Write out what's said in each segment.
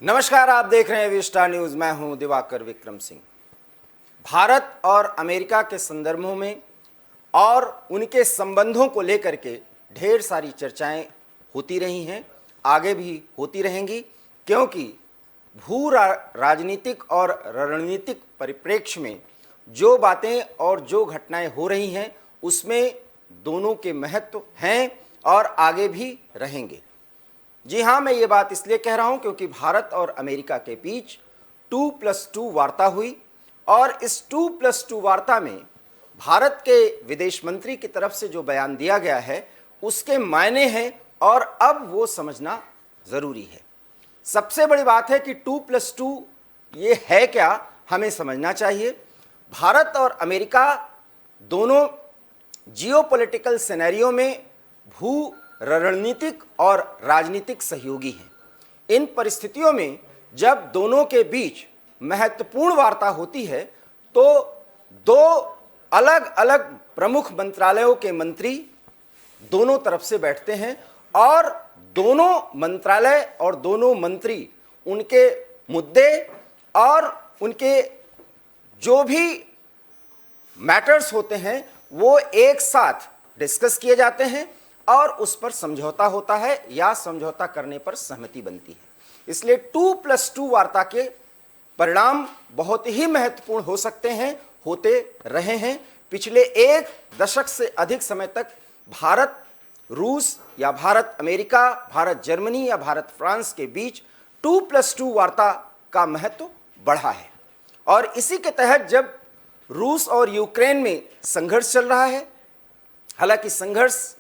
नमस्कार, आप देख रहे हैं विस्टा न्यूज। मैं हूं दिवाकर विक्रम सिंह। भारत और अमेरिका के संदर्भों में और उनके संबंधों को लेकर के ढेर सारी चर्चाएं होती रही हैं, आगे भी होती रहेंगी, क्योंकि भू राजनीतिक और रणनीतिक परिप्रेक्ष्य में जो बातें और जो घटनाएं हो रही हैं उसमें दोनों के महत्व हैं और आगे भी रहेंगे। जी हाँ, मैं ये बात इसलिए कह रहा हूँ क्योंकि भारत और अमेरिका के बीच 2+2 वार्ता हुई और इस 2+2 वार्ता में भारत के विदेश मंत्री की तरफ से जो बयान दिया गया है उसके मायने हैं और अब वो समझना ज़रूरी है। सबसे बड़ी बात है कि 2+2 ये है क्या, हमें समझना चाहिए। भारत और अमेरिका दोनों जियोपॉलिटिकल सिनेरियो में भू रणनीतिक और राजनीतिक सहयोगी हैं। इन परिस्थितियों में जब दोनों के बीच महत्वपूर्ण वार्ता होती है तो दो अलग अलग प्रमुख मंत्रालयों के मंत्री दोनों तरफ से बैठते हैं और दोनों मंत्रालय और दोनों मंत्री उनके मुद्दे और उनके जो भी मैटर्स होते हैं वो एक साथ डिस्कस किए जाते हैं और उस पर समझौता होता है या समझौता करने पर सहमति बनती है। इसलिए 2+2 वार्ता के परिणाम बहुत ही महत्वपूर्ण हो सकते हैं, होते रहे हैं। पिछले एक दशक से अधिक समय तक भारत रूस या भारत अमेरिका, भारत जर्मनी या भारत फ्रांस के बीच 2+2 वार्ता का महत्व बढ़ा है और इसी के तहत जब रूस और यूक्रेन में संघर्ष चल रहा है, हालांकि संघर्ष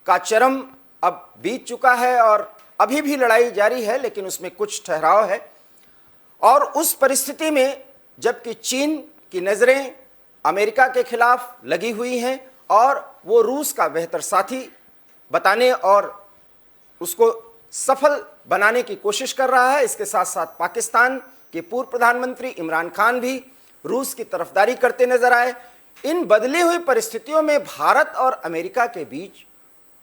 का चरम अब बीत चुका है और अभी भी लड़ाई जारी है, लेकिन उसमें कुछ ठहराव है। और उस परिस्थिति में जबकि चीन की नज़रें अमेरिका के खिलाफ लगी हुई हैं और वो रूस का बेहतर साथी बताने और उसको सफल बनाने की कोशिश कर रहा है, इसके साथ साथ पाकिस्तान के पूर्व प्रधानमंत्री इमरान खान भी रूस की तरफदारी करते नजर आए। इन बदली हुई परिस्थितियों में भारत और अमेरिका के बीच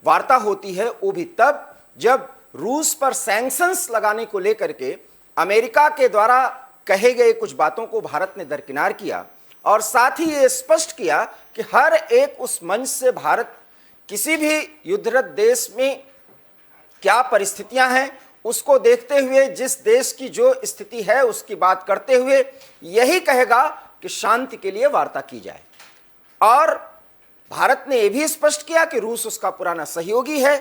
वार्ता होती है, वो भी तब जब रूस पर सैंक्शंस लगाने को लेकर के अमेरिका के द्वारा कहे गए कुछ बातों को भारत ने दरकिनार किया और साथ ही ये स्पष्ट किया कि हर एक उस मंच से भारत किसी भी युद्धरत देश में क्या परिस्थितियां हैं उसको देखते हुए, जिस देश की जो स्थिति है उसकी बात करते हुए यही कहेगा कि शांति के लिए वार्ता की जाए। और भारत ने यह भी स्पष्ट किया कि रूस उसका पुराना सहयोगी है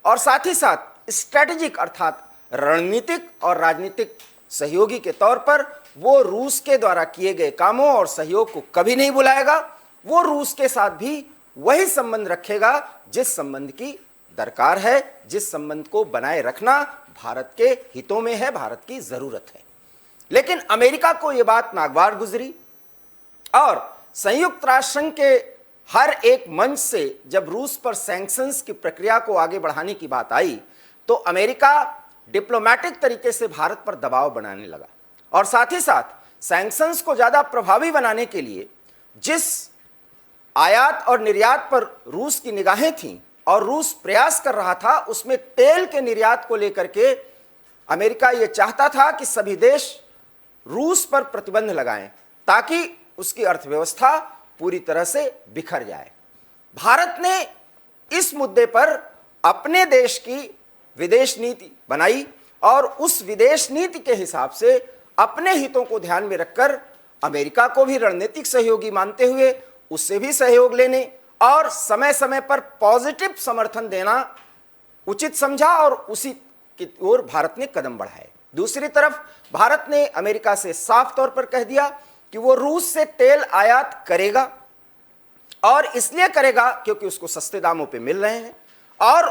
और साथ ही साथ स्ट्रैटेजिक अर्थात रणनीतिक और राजनीतिक सहयोगी के तौर पर वो रूस के द्वारा किए गए कामों और सहयोग को कभी नहीं बुलाएगा। वो रूस के साथ भी वही संबंध रखेगा जिस संबंध की दरकार है, जिस संबंध को बनाए रखना भारत के हितों में है, भारत की जरूरत है। लेकिन अमेरिका को यह बात नागवार गुजरी और संयुक्त राष्ट्र संघ के हर एक मंच से जब रूस पर सैंक्शंस की प्रक्रिया को आगे बढ़ाने की बात आई तो अमेरिका डिप्लोमेटिक तरीके से भारत पर दबाव बनाने लगा और साथ ही साथ सैंक्शंस को ज़्यादा प्रभावी बनाने के लिए जिस आयात और निर्यात पर रूस की निगाहें थीं और रूस प्रयास कर रहा था उसमें तेल के निर्यात को लेकर के अमेरिका ये चाहता था कि सभी देश रूस पर प्रतिबंध लगाएं ताकि उसकी अर्थव्यवस्था पूरी तरह से बिखर जाए। भारत ने इस मुद्दे पर अपने देश की विदेश नीति बनाई और उस विदेश नीति के हिसाब से अपने हितों को ध्यान में रखकर अमेरिका को भी रणनीतिक सहयोगी मानते हुए उससे भी सहयोग लेने और समय समय पर पॉजिटिव समर्थन देना उचित समझा और उसी की ओर भारत ने कदम बढ़ाए। दूसरी तरफ भारत ने अमेरिका से साफ तौर पर कह दिया कि वो रूस से तेल आयात करेगा और इसलिए करेगा क्योंकि उसको सस्ते दामों पे मिल रहे हैं और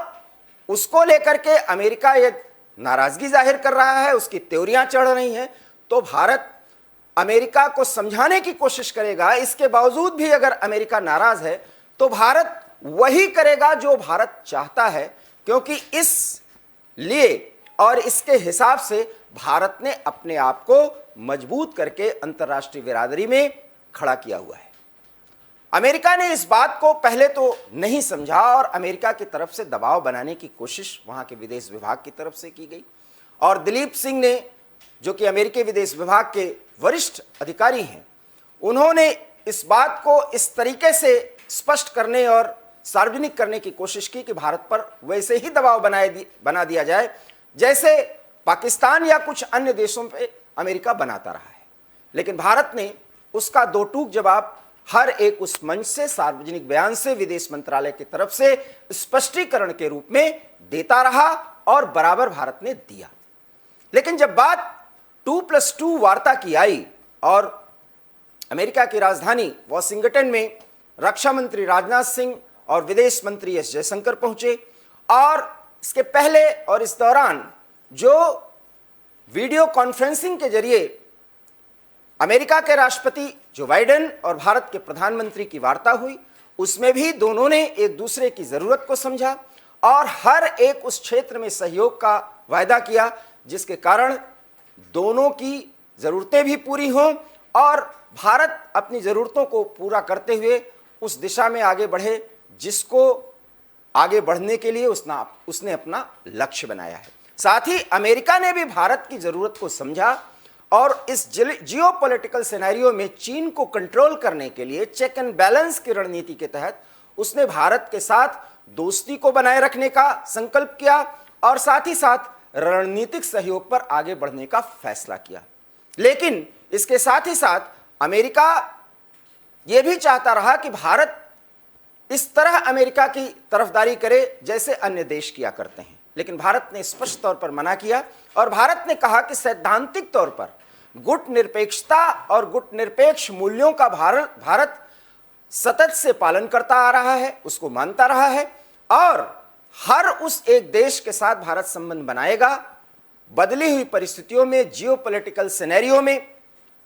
उसको लेकर के अमेरिका ये नाराजगी जाहिर कर रहा है, उसकी त्योरियां चढ़ रही हैं। तो भारत अमेरिका को समझाने की कोशिश करेगा। इसके बावजूद भी अगर अमेरिका नाराज है तो भारत वही करेगा जो भारत चाहता है, क्योंकि इस लिए और इसके हिसाब से भारत ने अपने आप को मजबूत करके अंतर्राष्ट्रीय बिरादरी में खड़ा किया हुआ है। अमेरिका ने इस बात को पहले तो नहीं समझा और अमेरिका की तरफ से दबाव बनाने की कोशिश वहां के विदेश विभाग की तरफ से की गई और दिलीप सिंह ने जो कि अमेरिकी विदेश विभाग के वरिष्ठ अधिकारी हैं, उन्होंने इस बात को इस तरीके से स्पष्ट करने और सार्वजनिक करने की कोशिश की कि भारत पर वैसे ही दबाव बना दिया जाए जैसे पाकिस्तान या कुछ अन्य देशों पे अमेरिका बनाता रहा है। लेकिन भारत ने उसका दो टूक जवाब हर एक उस मंच से, सार्वजनिक बयान से, विदेश मंत्रालय की तरफ से स्पष्टीकरण के रूप में देता रहा और बराबर भारत ने दिया। लेकिन जब बात 2+2 वार्ता की आई और अमेरिका की राजधानी वॉशिंगटन में रक्षा मंत्री राजनाथ सिंह और विदेश मंत्री एस जयशंकर पहुंचे और इसके पहले और इस दौरान जो वीडियो कॉन्फ्रेंसिंग के जरिए अमेरिका के राष्ट्रपति जो बाइडेन और भारत के प्रधानमंत्री की वार्ता हुई, उसमें भी दोनों ने एक दूसरे की जरूरत को समझा और हर एक उस क्षेत्र में सहयोग का वायदा किया जिसके कारण दोनों की जरूरतें भी पूरी हों और भारत अपनी जरूरतों को पूरा करते हुए उस दिशा में आगे बढ़े जिसको आगे बढ़ने के लिए उसने अपना लक्ष्य बनाया है। साथ ही अमेरिका ने भी भारत की जरूरत को समझा और इस जियोपॉलिटिकल सिनेरियो में चीन को कंट्रोल करने के लिए चेक एंड बैलेंस की रणनीति के तहत उसने भारत के साथ दोस्ती को बनाए रखने का संकल्प किया और साथ ही साथ रणनीतिक सहयोग पर आगे बढ़ने का फैसला किया। लेकिन इसके साथ ही साथ अमेरिका यह भी चाहता रहा कि भारत इस तरह अमेरिका की तरफदारी करे जैसे अन्य देश किया करते हैं। लेकिन भारत ने स्पष्ट तौर पर मना किया और भारत ने कहा कि सैद्धांतिक तौर पर गुट निरपेक्षता और गुट निरपेक्ष मूल्यों का भारत सतत से पालन करता आ रहा है, उसको मानता रहा है और हर उस एक देश के साथ भारत संबंध बनाएगा। बदली हुई परिस्थितियों में, जियोपॉलिटिकल सिनेरियो में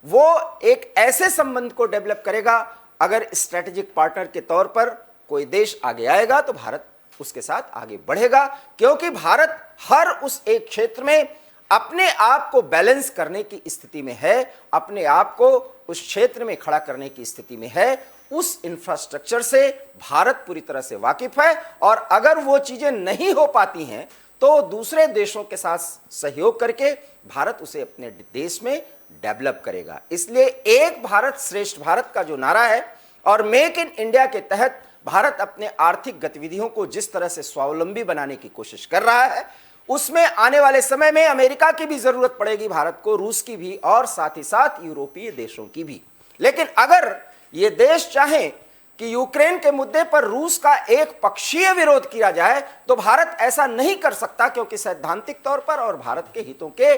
वो एक ऐसे संबंध को डेवलप करेगा, अगर स्ट्रेटेजिक पार्टनर के तौर पर कोई देश आगे आएगा तो भारत उसके साथ आगे बढ़ेगा, क्योंकि भारत हर उस एक क्षेत्र में अपने आप को बैलेंस करने की स्थिति में है, अपने आप को उस क्षेत्र में खड़ा करने की स्थिति में है। उस इंफ्रास्ट्रक्चर से भारत पूरी तरह से वाकिफ है और अगर वो चीजें नहीं हो पाती हैं तो दूसरे देशों के साथ सहयोग करके भारत उसे अपने देश में डेवलप करेगा। इसलिए एक भारत श्रेष्ठ भारत का जो नारा है और मेक इन इंडिया के तहत भारत अपने आर्थिक गतिविधियों को जिस तरह से स्वावलंबी बनाने की कोशिश कर रहा है, उसमें आने वाले समय में अमेरिका की भी जरूरत पड़ेगी भारत को, रूस की भी और साथ ही साथ यूरोपीय देशों की भी। लेकिन अगर ये देश चाहें कि यूक्रेन के मुद्दे पर रूस का एक पक्षीय विरोध किया जाए तो भारत ऐसा नहीं कर सकता, क्योंकि सैद्धांतिक तौर पर और भारत के हितों के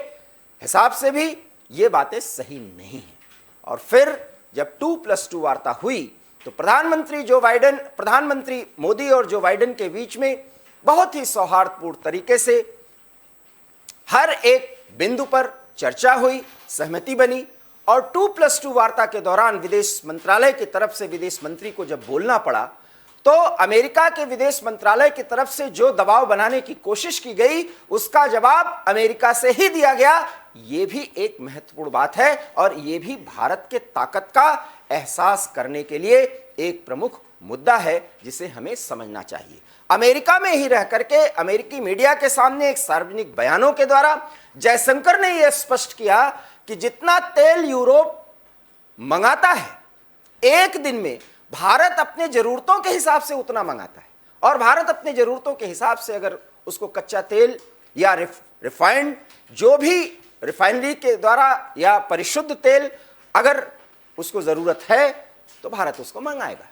हिसाब से भी ये बातें सही नहीं हैं। और फिर जब 2+2 वार्ता हुई तो प्रधानमंत्री मोदी और जो बाइडेन के बीच में बहुत ही सौहार्दपूर्ण तरीके से हर एक बिंदु पर चर्चा हुई, सहमति बनी और 2+2 वार्ता के दौरान विदेश मंत्रालय की तरफ से विदेश मंत्री को जब बोलना पड़ा तो अमेरिका के विदेश मंत्रालय की तरफ से जो दबाव बनाने की कोशिश की गई उसका जवाब अमेरिका से ही दिया गया। यह भी एक महत्वपूर्ण बात है और यह भी भारत के ताकत का एहसास करने के लिए एक प्रमुख मुद्दा है जिसे हमें समझना चाहिए। अमेरिका में ही रह करके अमेरिकी मीडिया के सामने एक सार्वजनिक बयानों के द्वारा जयशंकर ने यह स्पष्ट किया कि जितना तेल यूरोप मंगाता है एक दिन में भारत अपने जरूरतों के हिसाब से उतना मंगाता है और भारत अपने जरूरतों के हिसाब से अगर उसको कच्चा तेल या रिफाइंड जो भी रिफाइनरी के द्वारा या परिशुद्ध तेल अगर उसको जरूरत है तो भारत उसको मंगाएगा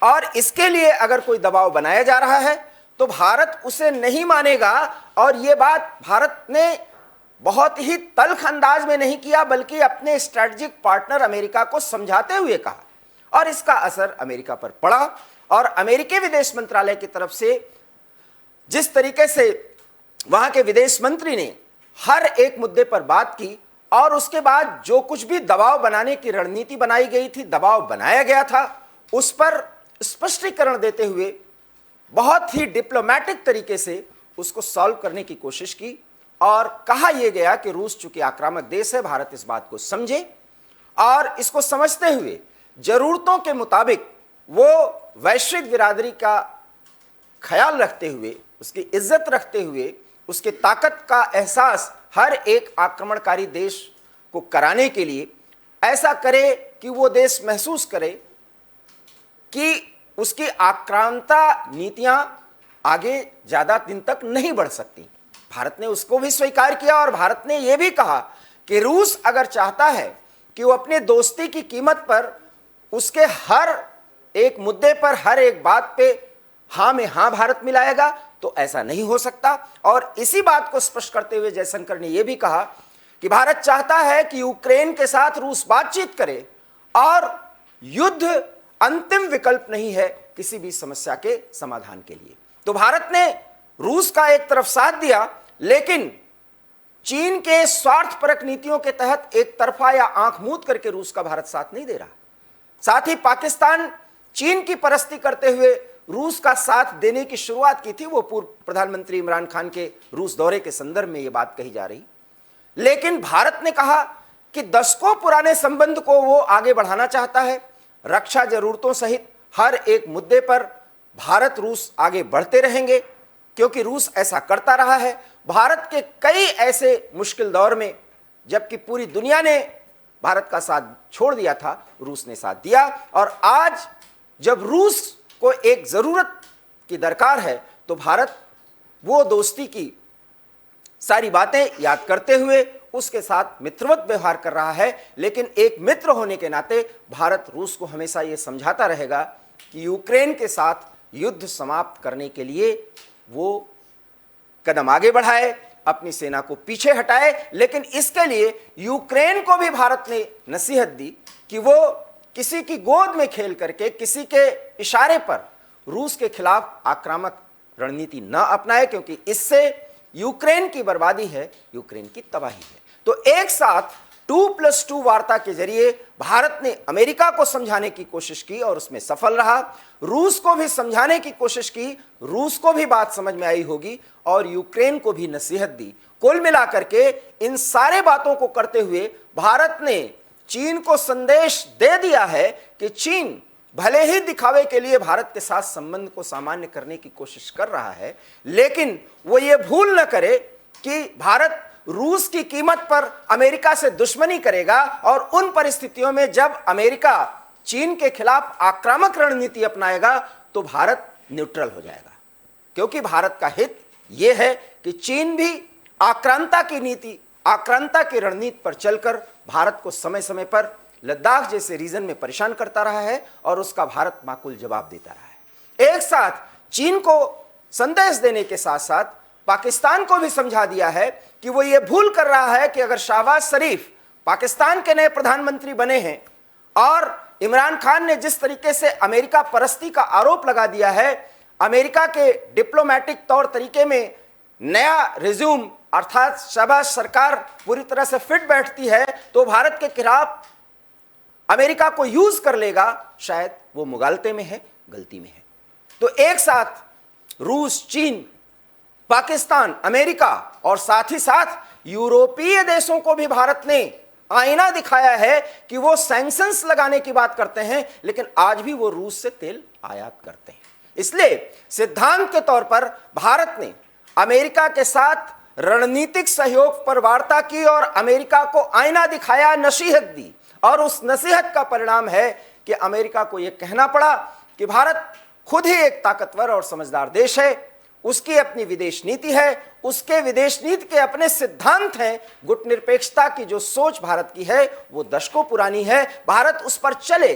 और इसके लिए अगर कोई दबाव बनाया जा रहा है तो भारत उसे नहीं मानेगा। और यह बात भारत ने बहुत ही तल्ख अंदाज में नहीं किया बल्कि अपने स्ट्रेटेजिक पार्टनर अमेरिका को समझाते हुए कहा और इसका असर अमेरिका पर पड़ा। और अमेरिकी विदेश मंत्रालय की तरफ से जिस तरीके से वहां के विदेश मंत्री ने हर एक मुद्दे पर बात की और उसके बाद जो कुछ भी दबाव बनाने की रणनीति बनाई गई थी, दबाव बनाया गया था, उस पर स्पष्टीकरण देते हुए बहुत ही डिप्लोमेटिक तरीके से उसको सॉल्व करने की कोशिश की और कहा यह गया कि रूस चूंकि आक्रामक देश है, भारत इस बात को समझे और इसको समझते हुए जरूरतों के मुताबिक वो वैश्विक बिरादरी का ख्याल रखते हुए, उसकी इज्जत रखते हुए, उसकी ताकत का एहसास हर एक आक्रमणकारी देश को कराने के लिए ऐसा करे कि वो देश महसूस करे कि उसकी आक्रामकता नीतियां आगे ज्यादा दिन तक नहीं बढ़ सकती। भारत ने उसको भी स्वीकार किया और भारत ने यह भी कहा कि रूस अगर चाहता है कि वो अपने दोस्ती की कीमत पर उसके हर एक मुद्दे पर, हर एक बात पे हां में हां भारत मिलाएगा, तो ऐसा नहीं हो सकता। और इसी बात को स्पष्ट करते हुए जयशंकर ने यह भी कहा कि भारत चाहता है कि यूक्रेन के साथ रूस बातचीत करे और युद्ध अंतिम विकल्प नहीं है किसी भी समस्या के समाधान के लिए। तो भारत ने रूस का एक तरफ साथ दिया, लेकिन चीन के स्वार्थपरक नीतियों के तहत एक तरफा या आंख मूंद करके रूस का भारत साथ नहीं दे रहा। साथ ही पाकिस्तान चीन की परस्ती करते हुए रूस का साथ देने की शुरुआत की थी। वो पूर्व प्रधानमंत्री इमरान खान के रूस दौरे के संदर्भ में यह बात कही जा रही। लेकिन भारत ने कहा कि दशकों पुराने संबंध को वो आगे बढ़ाना चाहता है। रक्षा जरूरतों सहित हर एक मुद्दे पर भारत रूस आगे बढ़ते रहेंगे, क्योंकि रूस ऐसा करता रहा है। भारत के कई ऐसे मुश्किल दौर में जबकि पूरी दुनिया ने भारत का साथ छोड़ दिया था, रूस ने साथ दिया। और आज जब रूस को एक जरूरत की दरकार है तो भारत वो दोस्ती की सारी बातें याद करते हुए उसके साथ मित्रवत व्यवहार कर रहा है। लेकिन एक मित्र होने के नाते भारत रूस को हमेशा ये समझाता रहेगा कि यूक्रेन के साथ युद्ध समाप्त करने के लिए वो कदम आगे बढ़ाए, अपनी सेना को पीछे हटाए। लेकिन इसके लिए यूक्रेन को भी भारत ने नसीहत दी कि वो किसी की गोद में खेल करके, किसी के इशारे पर रूस के खिलाफ आक्रामक रणनीति न अपनाए, क्योंकि इससे यूक्रेन की बर्बादी है, यूक्रेन की तबाही है। तो एक साथ 2+2 वार्ता के जरिए भारत ने अमेरिका को समझाने की कोशिश की और उसमें सफल रहा। रूस को भी समझाने की कोशिश की, रूस को भी बात समझ में आई होगी और यूक्रेन को भी नसीहत दी। कुल मिलाकर के इन सारे बातों को करते हुए भारत ने चीन को संदेश दे दिया है कि चीन भले ही दिखावे के लिए भारत के साथ संबंध को सामान्य करने की कोशिश कर रहा है, लेकिन वो ये भूल न करे कि भारत रूस की कीमत पर अमेरिका से दुश्मनी करेगा। और उन परिस्थितियों में जब अमेरिका चीन के खिलाफ आक्रामक रणनीति अपनाएगा तो भारत न्यूट्रल हो जाएगा, क्योंकि भारत का हित यह है कि चीन भी आक्रांता की नीति, आक्रांता की रणनीति पर चलकर भारत को समय समय पर लद्दाख जैसे रीजन में परेशान करता रहा है और उसका भारत माकूल जवाब देता रहा है। एक साथ चीन को संदेश देने के साथ साथ पाकिस्तान को भी समझा दिया है कि वो ये भूल कर रहा है कि अगर शहबाज शरीफ पाकिस्तान के नए प्रधानमंत्री बने हैं और इमरान खान ने जिस तरीके से अमेरिका परस्ती का आरोप लगा दिया है, अमेरिका के डिप्लोमेटिक तौर तरीके में नया रिज्यूम अर्थात शहबाज सरकार पूरी तरह से फिट बैठती है तो भारत के खिलाफ अमेरिका को यूज कर लेगा, शायद वो मुगालते में है, गलती में है। तो एक साथ रूस, चीन, पाकिस्तान, अमेरिका और साथ ही साथ यूरोपीय देशों को भी भारत ने आईना दिखाया है कि वो सैंक्शंस लगाने की बात करते हैं, लेकिन आज भी वो रूस से तेल आयात करते हैं। इसलिए सिद्धांत के तौर पर भारत ने अमेरिका के साथ रणनीतिक सहयोग पर वार्ता की और अमेरिका को आईना दिखाया, नसीहत दी। और उस नसीहत का परिणाम है कि अमेरिका को यह कहना पड़ा कि भारत खुद ही एक ताकतवर और समझदार देश है, उसकी अपनी विदेश नीति है, उसके विदेश नीति के अपने सिद्धांत हैं। गुटनिरपेक्षता की जो सोच भारत की है वो दशकों पुरानी है, भारत उस पर चले।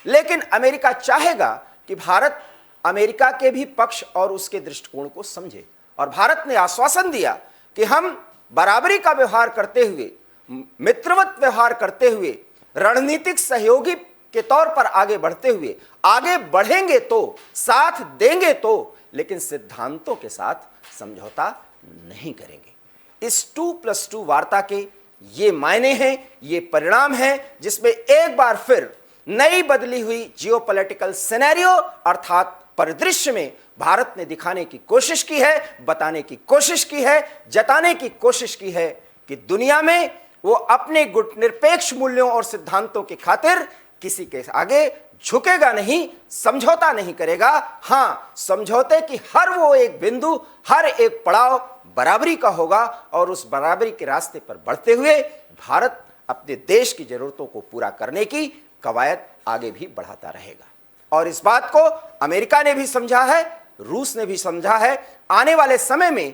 लेकिन अमेरिका चाहेगा कि भारत अमेरिका के भी पक्ष और उसके दृष्टिकोण को समझे। और भारत ने आश्वासन दिया कि हम बराबरी का व्यवहार करते हुए, मित्रवत व्यवहार करते हुए, रणनीतिक सहयोगी के तौर पर आगे बढ़ते हुए, आगे बढ़ेंगे तो, साथ देंगे तो, लेकिन सिद्धांतों के साथ समझौता नहीं करेंगे। इस 2+2 वार्ता के ये मायने हैं, ये परिणाम हैं, जिसमें एक बार फिर नई बदली हुई जियोपॉलिटिकल सिनेरियो अर्थात परिदृश्य में भारत ने दिखाने की कोशिश की है, बताने की कोशिश की है, जताने की कोशिश की है कि दुनिया में वो अपने गुटनिरपेक्ष मूल्यों और सिद्धांतों की खातिर किसी के आगे झुकेगा नहीं, समझौता नहीं करेगा। हां, समझौते की हर वो एक बिंदु, हर एक पड़ाव बराबरी का होगा और उस बराबरी के रास्ते पर बढ़ते हुए भारत अपने देश की जरूरतों को पूरा करने की कवायद आगे भी बढ़ाता रहेगा। और इस बात को अमेरिका ने भी समझा है, रूस ने भी समझा है। आने वाले समय में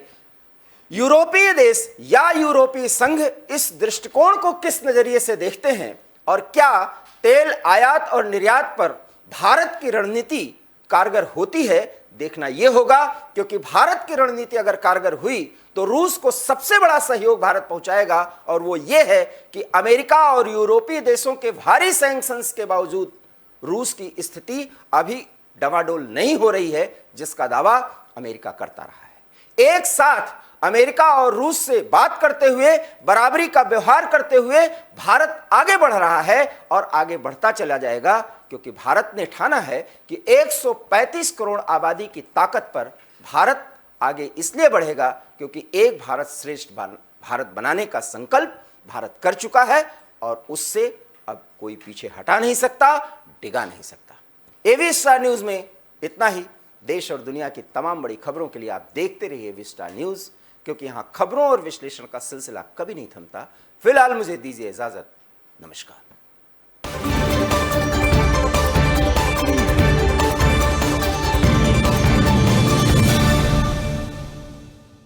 यूरोपीय देश या यूरोपीय संघ इस दृष्टिकोण को किस नजरिए से देखते हैं और क्या तेल आयात और निर्यात पर भारत की रणनीति कारगर होती है, देखना यह होगा। क्योंकि भारत की रणनीति अगर कारगर हुई तो रूस को सबसे बड़ा सहयोग भारत पहुंचाएगा, और वो ये है कि अमेरिका और यूरोपीय देशों के भारी सैंक्शंस के बावजूद रूस की स्थिति अभी डवाडोल नहीं हो रही है, जिसका दावा अमेरिका करता रहा है। एक साथ अमेरिका और रूस से बात करते हुए, बराबरी का व्यवहार करते हुए भारत आगे बढ़ रहा है और आगे बढ़ता चला जाएगा, क्योंकि भारत ने ठाना है कि 135 करोड़ आबादी की ताकत पर भारत आगे इसलिए बढ़ेगा क्योंकि एक भारत श्रेष्ठ भारत बनाने का संकल्प भारत कर चुका है और उससे अब कोई पीछे हटा नहीं सकता, डिगा नहीं सकता। एबी स्टार न्यूज में इतना ही। देश और दुनिया की तमाम बड़ी खबरों के लिए आप देखते रहिए एबी स्टार न्यूज, क्योंकि यहां खबरों और विश्लेषण का सिलसिला कभी नहीं थमता। फिलहाल मुझे दीजिए इजाजत। नमस्कार।